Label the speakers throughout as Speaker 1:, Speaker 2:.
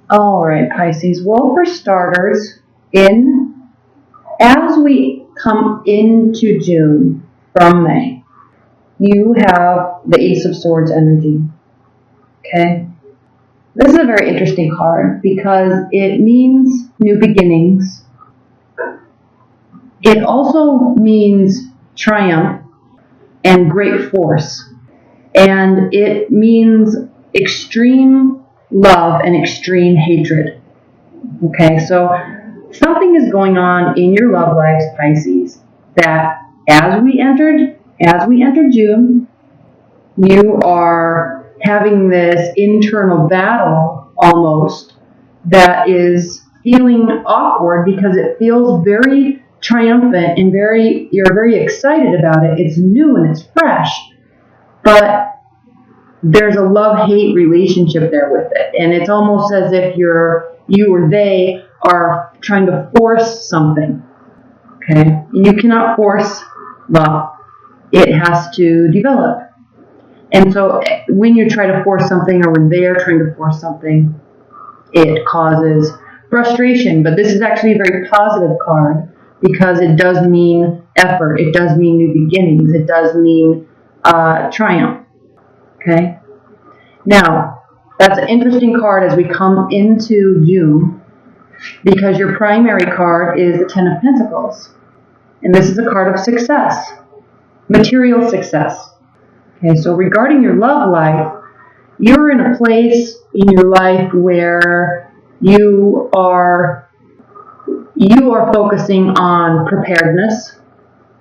Speaker 1: All right, Pisces. Well, for starters, as we come into June from May, you have the Ace of Swords energy. Okay? This is a very interesting card because it means new beginnings. It also means triumph and great force. And it means extreme love and extreme hatred. Okay, so something is going on in your love lives, Pisces, that as we entered June, you are having this internal battle almost that is feeling awkward because it feels very triumphant and you're very excited about it. It's new and it's fresh, but there's a love-hate relationship there with it. And it's almost as if you or they are trying to force something. Okay? And you cannot force love. It has to develop. And so when you try to force something or when they are trying to force something, it causes frustration. But this is actually a very positive card because it does mean effort. It does mean new beginnings. It does mean triumph. Okay? Now, that's an interesting card as we come into June because your primary card is the Ten of Pentacles. And this is a card of success, material success. Okay, so regarding your love life, you're in a place in your life where you are focusing on preparedness.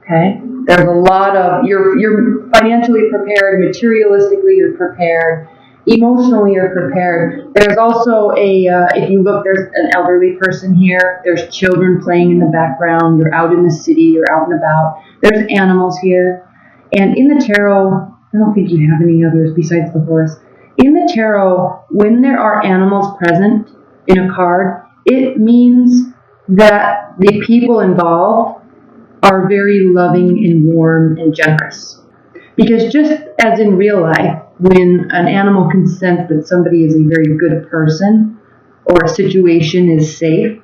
Speaker 1: Okay, there's a lot of you're financially prepared, materialistically you're prepared, emotionally you're prepared. There's also if you look, there's an elderly person here. There's children playing in the background. You're out in the city. You're out and about. There's animals here, and in the tarot, I don't think you have any others besides the horse. In the tarot, when there are animals present in a card, it means that the people involved are very loving and warm and generous. Because just as in real life, when an animal can sense that somebody is a very good person or a situation is safe,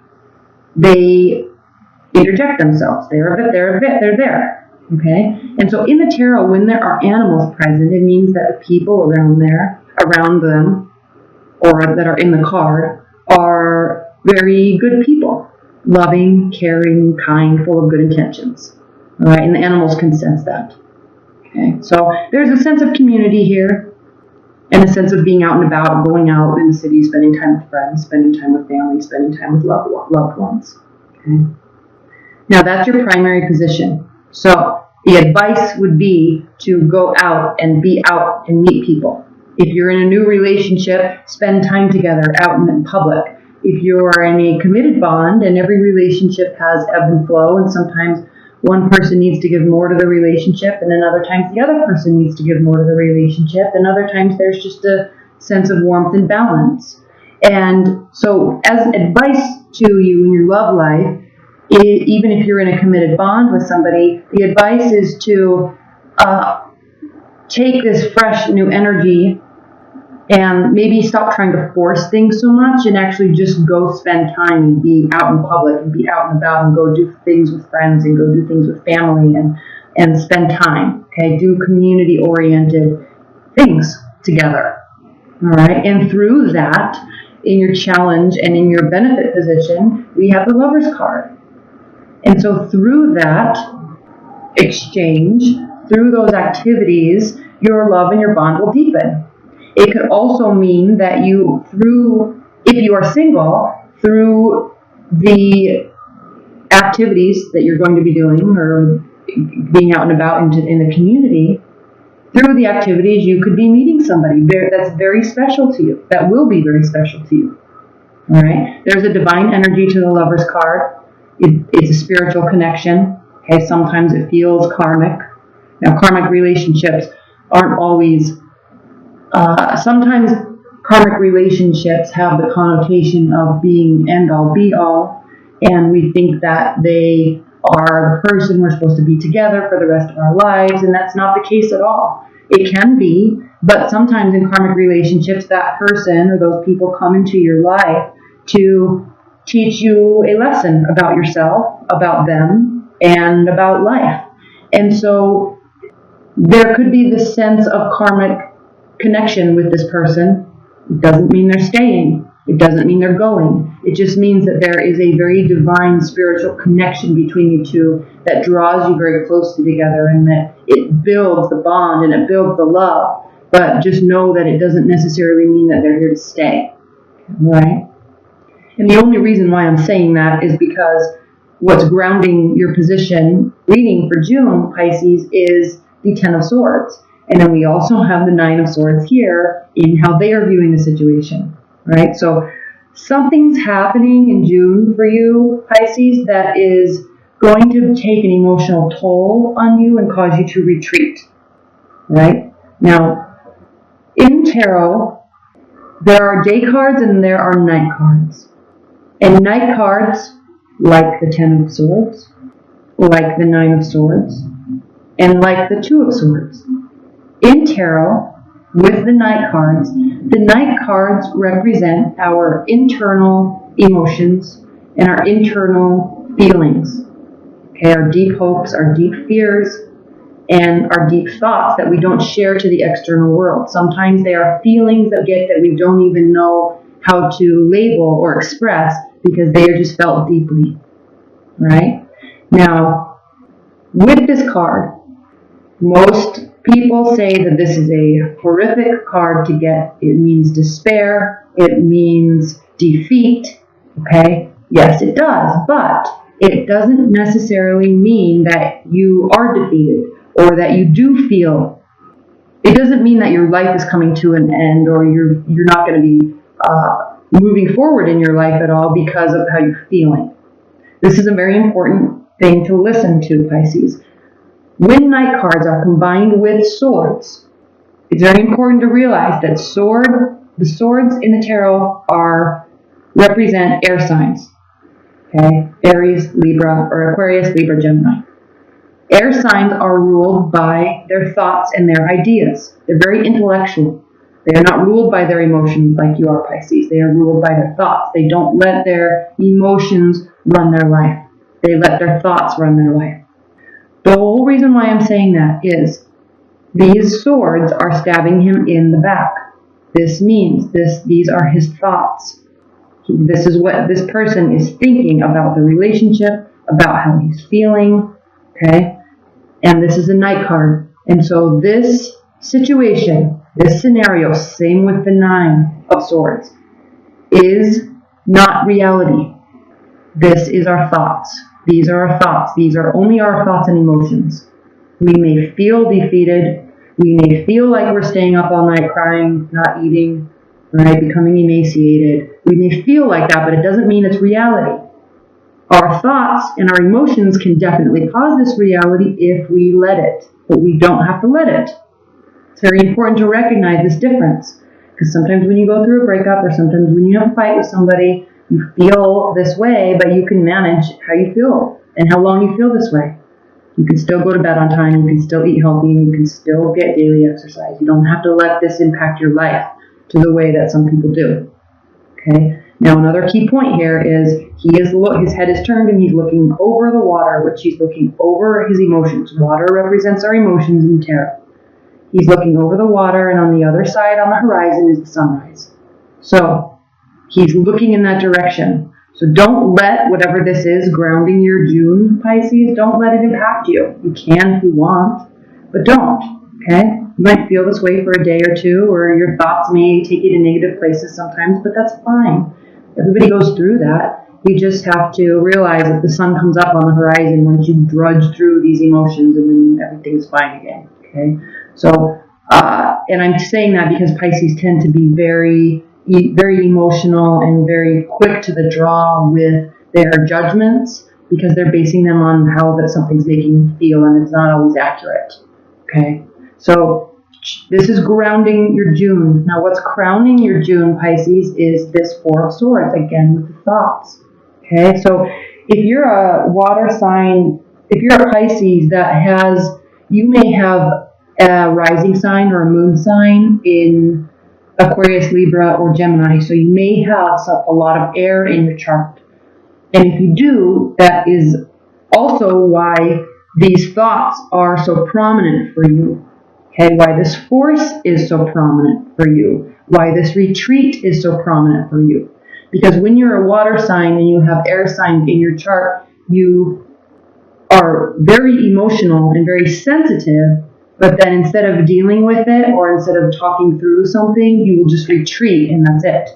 Speaker 1: they interject themselves. They're there. Okay? And so in the tarot, when there are animals present, it means that the people around them, or that are in the card, are very good people. Loving, caring, kind, full of good intentions. All right? And the animals can sense that. Okay? So there's a sense of community here, and a sense of being out and about, going out in the city, spending time with friends, spending time with family, spending time with loved ones. Okay? Now that's your primary position. So the advice would be to go out and be out and meet people. If you're in a new relationship, spend time together out in public. If you're in a committed bond, and every relationship has ebb and flow, and sometimes one person needs to give more to the relationship, and then other times the other person needs to give more to the relationship, and other times there's just a sense of warmth and balance. And so as advice to you in your love life, even if you're in a committed bond with somebody, the advice is to take this fresh new energy and maybe stop trying to force things so much and actually just go spend time and be out in public and be out and about and go do things with friends and go do things with family and spend time. Okay, do community-oriented things together. All right, and through that, in your challenge and in your benefit position, we have the Lover's card. And so through that exchange, through those activities, your love and your bond will deepen. It could also mean that if you are single, through the activities that you're going to be doing or being out and about in the community, through the activities you could be meeting somebody that's very special to you, that will be very special to you. All right? There's a divine energy to the Lover's card. It's a spiritual connection. Okay, sometimes it feels karmic. Now, karmic relationships aren't always. Sometimes karmic relationships have the connotation of being end-all, be-all, and we think that they are the person we're supposed to be together for the rest of our lives, and that's not the case at all. It can be But sometimes in karmic relationships, that person or those people come into your life to teach you a lesson about yourself, about them, and about life. And so there could be this sense of karmic connection with this person. It doesn't mean they're staying. It doesn't mean they're going. It just means that there is a very divine spiritual connection between you two that draws you very closely together, and that it builds the bond and it builds the love. But just know that it doesn't necessarily mean that they're here to stay. Right? And the only reason why I'm saying that is because what's grounding your position reading for June, Pisces, is the Ten of Swords. And then we also have the Nine of Swords here in how they are viewing the situation, right? So something's happening in June for you, Pisces, that is going to take an emotional toll on you and cause you to retreat, right? Now, in tarot, there are day cards and there are night cards. And night cards, like the Ten of Swords, like the Nine of Swords, and like the Two of Swords. In tarot, with the night cards represent our internal emotions and our internal feelings. Okay, our deep hopes, our deep fears, and our deep thoughts that we don't share to the external world. Sometimes they are feelings that we don't even know how to label or express because they are just felt deeply, right? Now, with this card, most people say that this is a horrific card to get. It means despair. It means defeat. Okay? Yes, it does. But it doesn't necessarily mean that you are defeated or that you do feel. It doesn't mean that your life is coming to an end or you're not going to be moving forward in your life at all because of how you're feeling. This is a very important thing to listen to, Pisces. When night cards are combined with swords, it's very important to realize that the swords in the tarot represent air signs. Okay? Aries, Libra, or Aquarius, Libra, Gemini. Air signs are ruled by their thoughts and their ideas. They're very intellectual. They are not ruled by their emotions like you are, Pisces. They are ruled by their thoughts. They don't let their emotions run their life. They let their thoughts run their life. The whole reason why I'm saying that is these swords are stabbing him in the back. This means these are his thoughts. This is what this person is thinking about the relationship, about how he's feeling, okay? And this is a night card. And so this situation, this scenario, same with the Nine of Swords, is not reality. This is our thoughts. These are our thoughts. These are only our thoughts and emotions. We may feel defeated. We may feel like we're staying up all night crying, not eating, right, becoming emaciated. We may feel like that, but it doesn't mean it's reality. Our thoughts and our emotions can definitely cause this reality if we let it, but we don't have to let it. It's very important to recognize this difference, because sometimes when you go through a breakup or sometimes when you have a fight with somebody, you feel this way, but you can manage how you feel and how long you feel this way. You can still go to bed on time, you can still eat healthy, and you can still get daily exercise. You don't have to let this impact your life to the way that some people do. Okay? Now, another key point here is his head is turned and he's looking over the water, which he's looking over his emotions. Water represents our emotions in tarot. He's looking over the water, and on the other side on the horizon is the sunrise. So, he's looking in that direction. So don't let whatever this is grounding your June, Pisces, don't let it impact you. You can if you want, but don't, okay? You might feel this way for a day or two, or your thoughts may take you to negative places sometimes, but that's fine. Everybody goes through that. You just have to realize that the sun comes up on the horizon once you drudge through these emotions, and then everything's fine again, okay? So, and I'm saying that because Pisces tend to be very emotional and very quick to the draw with their judgments because they're basing them on how that something's making them feel, and it's not always accurate. Okay, so this is grounding your June. Now, what's crowning your June, Pisces, is this Four of Swords, again with the thoughts. Okay, so if you're a water sign, if you're a Pisces you may have a rising sign or a moon sign in Aquarius, Libra, or Gemini. So you may have a lot of air in your chart. And if you do, that is also why these thoughts are so prominent for you. Okay, why this force is so prominent for you. Why this retreat is so prominent for you. Because when you're a water sign and you have air signs in your chart, you are very emotional and very sensitive, but then instead of dealing with it or instead of talking through something, you will just retreat and that's it.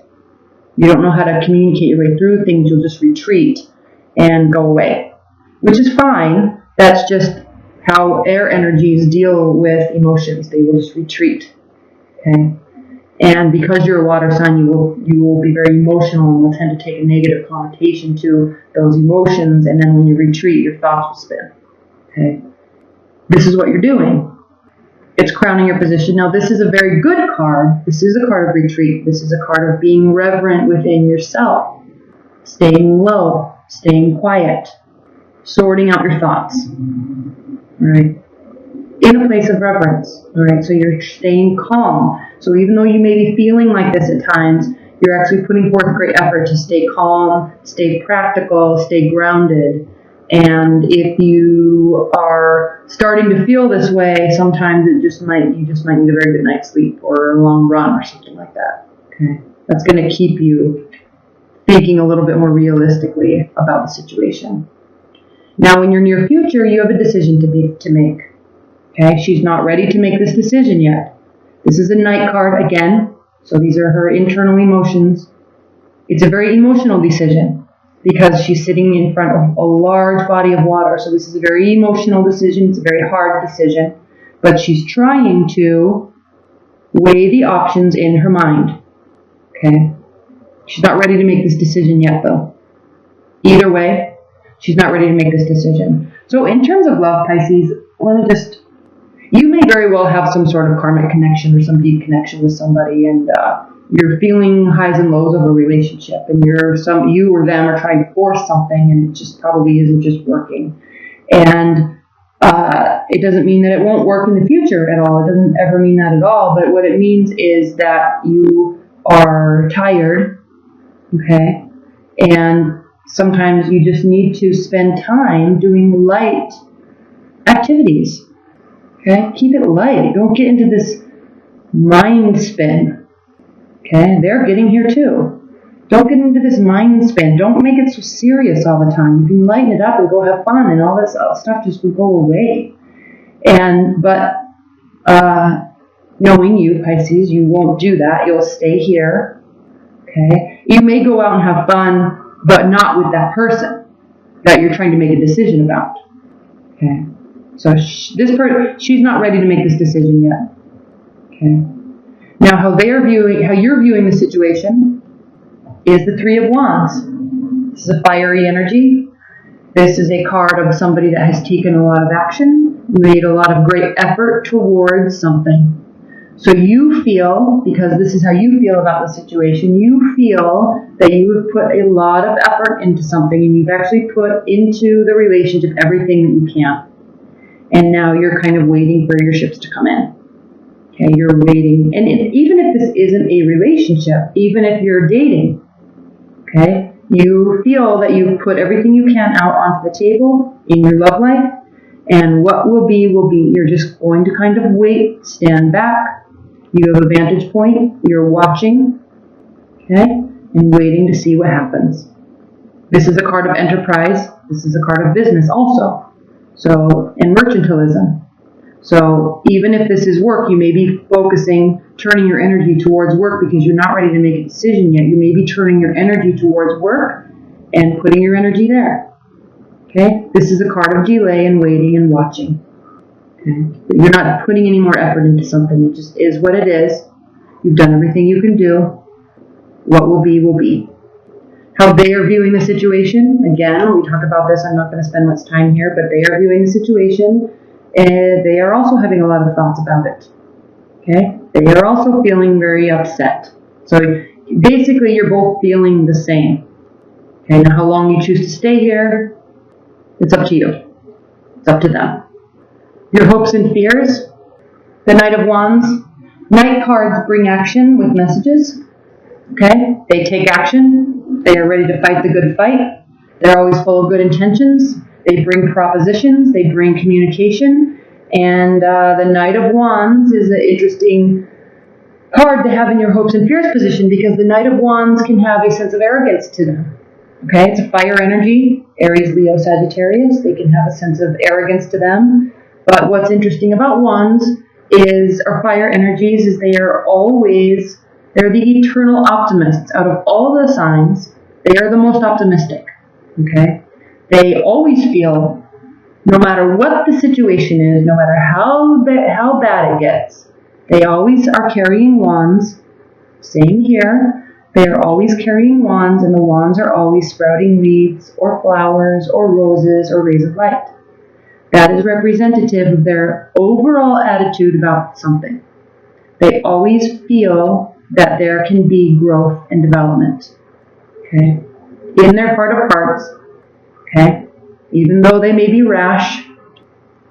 Speaker 1: You don't know how to communicate your way through things, you'll just retreat and go away, which is fine. That's just how air energies deal with emotions. They will just retreat. Okay? And because you're a water sign, you will be very emotional and will tend to take a negative connotation to those emotions. And then when you retreat, your thoughts will spin. Okay, this is what you're doing. It's crowning your position. Now, this is a very good card. This is a card of retreat. This is a card of being reverent within yourself, staying low, staying quiet, sorting out your thoughts. All right. In a place of reverence, all right? So you're staying calm. So even though you may be feeling like this at times, you're actually putting forth great effort to stay calm, stay practical, stay grounded. And if you are starting to feel this way, sometimes you just might need a very good night's sleep or a long run or something like that. Okay, that's going to keep you thinking a little bit more realistically about the situation. Now, in your near future, you have a decision to make. Okay, she's not ready to make this decision yet. This is a Knight card again, so these are her internal emotions. It's a very emotional decision because she's sitting in front of a large body of water. So this is a very emotional decision. It's a very hard decision, but she's trying to weigh the options in her mind. Okay, she's not ready to make this decision yet, though. Either way, she's not ready to make this decision. So in terms of love, Pisces, you may very well have some sort of karmic connection or some deep connection with somebody, and you're feeling highs and lows of a relationship, and you or them are trying to force something, and it just probably isn't just working. And it doesn't mean that it won't work in the future at all. It doesn't ever mean that at all. But what it means is that you are tired, okay? And sometimes you just need to spend time doing light activities. Okay, keep it light. Don't get into this mind spin. Okay, they're getting here too. Don't get into this mind spin. Don't make it so serious all the time. You can lighten it up and go have fun, and all this stuff just will go away. But knowing you, Pisces, you won't do that. You'll stay here. Okay, you may go out and have fun, but not with that person that you're trying to make a decision about. Okay. So she's not ready to make this decision yet. Okay. Now, how you're viewing the situation is the Three of Wands. This is a fiery energy. This is a card of somebody that has taken a lot of action, made a lot of great effort towards something. So you feel, because this is how you feel about the situation, you feel that you have put a lot of effort into something, and you've actually put into the relationship everything that you can. And now you're kind of waiting for your ships to come in. Okay, you're waiting. And even if this isn't a relationship, even if you're dating, okay, you feel that you've put everything you can out onto the table in your love life. And what will be, will be. You're just going to kind of wait, stand back. You have a vantage point. You're watching, okay, and waiting to see what happens. This is a card of enterprise. This is a card of business also. So, and mercantilism. So even if this is work, you may be turning your energy towards work because you're not ready to make a decision yet. You may be turning your energy towards work and putting your energy there. Okay? This is a card of delay and waiting and watching. Okay? You're not putting any more effort into something. It just is what it is. You've done everything you can do. What will be, will be. How they are viewing the situation, again, we talk about this, I'm not going to spend much time here, but they are viewing the situation, and they are also having a lot of thoughts about it. Okay? They are also feeling very upset. So basically, you're both feeling the same. Okay? Now, how long you choose to stay here, it's up to you. It's up to them. Your hopes and fears, The Knight of Wands. Knight cards bring action with messages. Okay? They take action. They are ready to fight the good fight. They're always full of good intentions. They bring propositions. They bring communication. And the Knight of Wands is an interesting card to have in your hopes and fears position, because the Knight of Wands can have a sense of arrogance to them. Okay? It's a fire energy. Aries, Leo, Sagittarius. They can have a sense of arrogance to them. But what's interesting about Wands or fire energies, is they're the eternal optimists. Out of all the signs, they are the most optimistic. Okay? They always feel, no matter what the situation is, no matter how bad it gets, they always are carrying wands. Same here. They are always carrying wands, and the wands are always sprouting leaves or flowers or roses or rays of light. That is representative of their overall attitude about something. They always feel that there can be growth and development. Okay? In their heart of hearts. Okay? Even though they may be rash,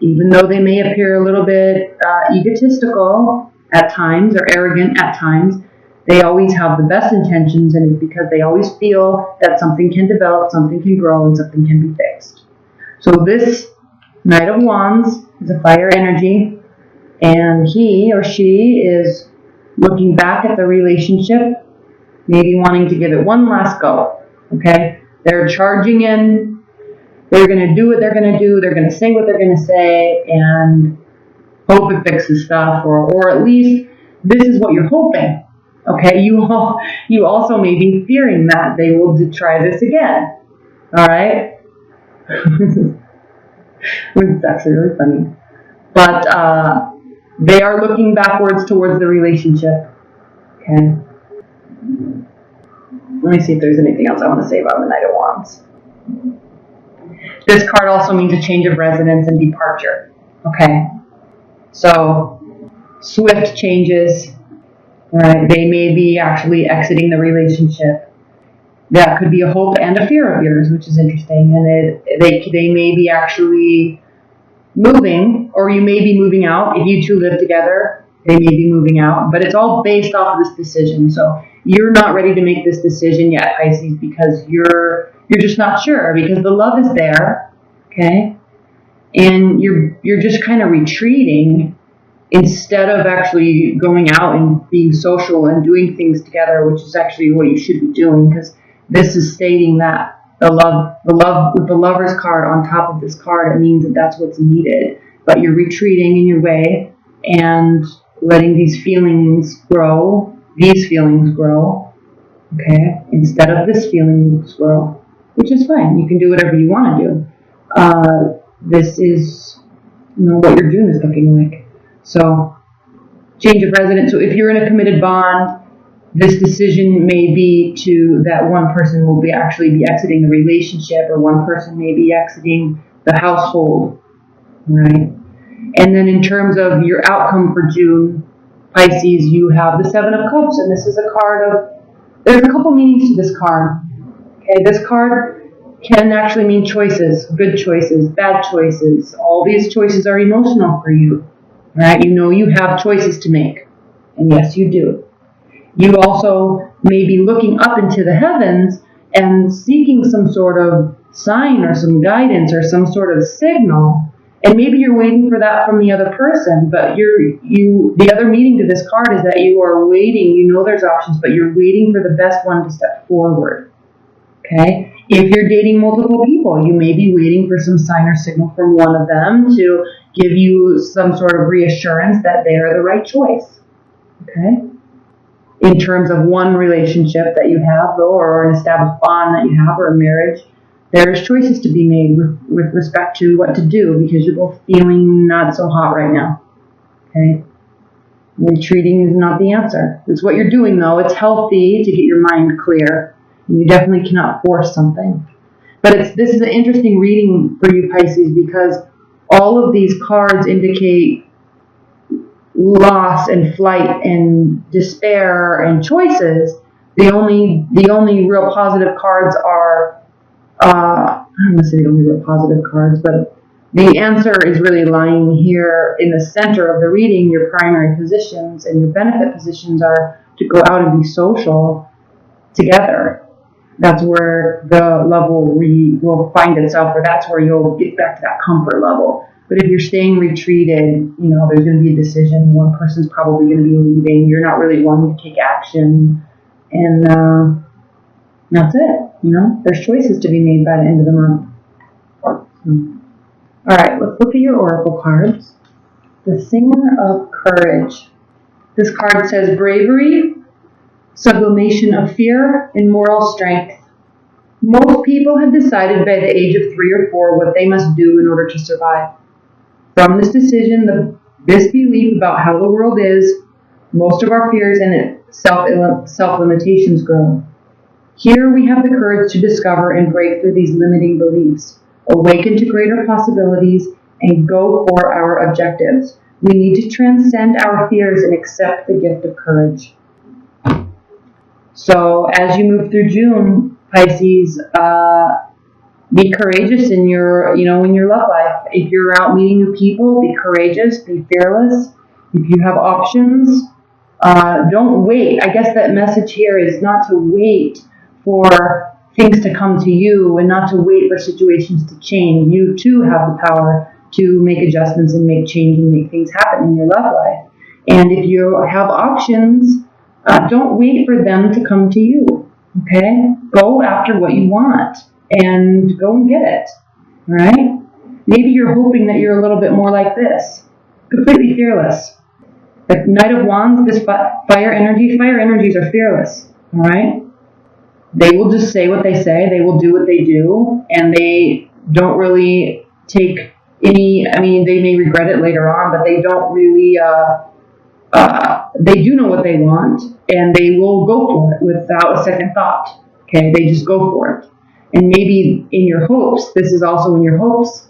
Speaker 1: even though they may appear a little bit egotistical at times or arrogant at times, they always have the best intentions, and it's because they always feel that something can develop, something can grow, and something can be fixed. So this Knight of Wands is a fire energy, and he or she is looking back at the relationship, maybe wanting to give it one last go. Okay? They're charging in. They're going to do what they're going to do. They're going to say what they're going to say and hope it fixes stuff, or at least this is what you're hoping. Okay? You also may be fearing that they will try this again. All right? It's actually really funny. But they are looking backwards towards the relationship. Okay? Let me see if there's anything else I want to say about the Knight of Wands. This card also means a change of residence and departure. Okay? So, swift changes. Right? They may be actually exiting the relationship. That could be a hope and a fear of yours, which is interesting. And they may be actually moving, or you may be moving out. If you two live together, they may be moving out. But it's all based off of this decision. So you're not ready to make this decision yet, Pisces, because you're just not sure, because the love is there, okay? And you're just kind of retreating instead of actually going out and being social and doing things together, which is actually what you should be doing, because this is stating that the love with the Lover's card on top of this card, it means that that's what's needed. But you're retreating in your way and letting these feelings grow, okay, instead of this feelings grow, which is fine. You can do whatever you want to do. This is, what your June is looking like. So, change of residence. So if you're in a committed bond, this decision may be that one person will actually be exiting the relationship, or one person may be exiting the household, right? And then in terms of your outcome for June, Pisces, you have the Seven of Cups, and this is a card there's a couple meanings to this card. Okay, this card can actually mean choices, good choices, bad choices. All these choices are emotional for you, right? You have choices to make, and yes, you do. You also may be looking up into the heavens and seeking some sort of sign or some guidance or some sort of signal. And maybe you're waiting for that from the other person, but the other meaning to this card is that you are waiting. There's options, but you're waiting for the best one to step forward. Okay? If you're dating multiple people, you may be waiting for some sign or signal from one of them to give you some sort of reassurance that they are the right choice. Okay? In terms of one relationship that you have, or an established bond that you have, or a marriage, there's choices to be made with respect to what to do, because you're both feeling not so hot right now. Okay? Retreating is not the answer. It's what you're doing, though. It's healthy to get your mind clear, and you definitely cannot force something. But this is an interesting reading for you, Pisces, because all of these cards indicate loss and flight and despair and choices. The only real positive cards are, I don't want to say the only real positive cards, but The answer is really lying here in the center of the reading. Your primary positions and your benefit positions are to go out and be social together. That's where the love will find itself, or that's where you'll get back to that comfort level. But if you're staying retreated, there's going to be a decision. One person's probably going to be leaving. You're not really wanting to take action. And that's it. There's choices to be made by the end of the month. All right, let's look at your oracle cards. The Singer of Courage. This card says bravery, sublimation of fear, and moral strength. Most people have decided by the age of 3 or 4 what they must do in order to survive. From this decision, this belief about how the world is, most of our fears and self-limitations grow. Here we have the courage to discover and break through these limiting beliefs, awaken to greater possibilities, and go for our objectives. We need to transcend our fears and accept the gift of courage. So as you move through June, Pisces, be courageous in your love life. If you're out meeting new people, be courageous, be fearless. If you have options, don't wait. I guess that message here is not to wait for things to come to you and not to wait for situations to change. You too have the power to make adjustments and make change and make things happen in your love life. And if you have options, don't wait for them to come to you. Okay? Go after what you want and go and get it. All right? Maybe you're hoping that you're a little bit more like this. Completely fearless. The Knight of Wands, this fire energies are fearless. All right? They will just say what they say. They will do what they do. And they don't really take any, they may regret it later on, but they don't really, they do know what they want, and they will go for it without a second thought. Okay, they just go for it. And maybe in your hopes, this is also in your hopes,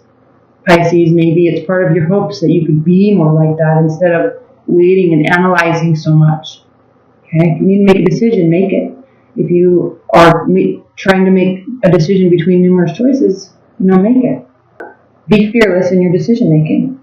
Speaker 1: Pisces, maybe it's part of your hopes that you could be more like that instead of waiting and analyzing so much. Okay, if you need to make a decision, make it. If you are trying to make a decision between numerous choices, make it. Be fearless in your decision making.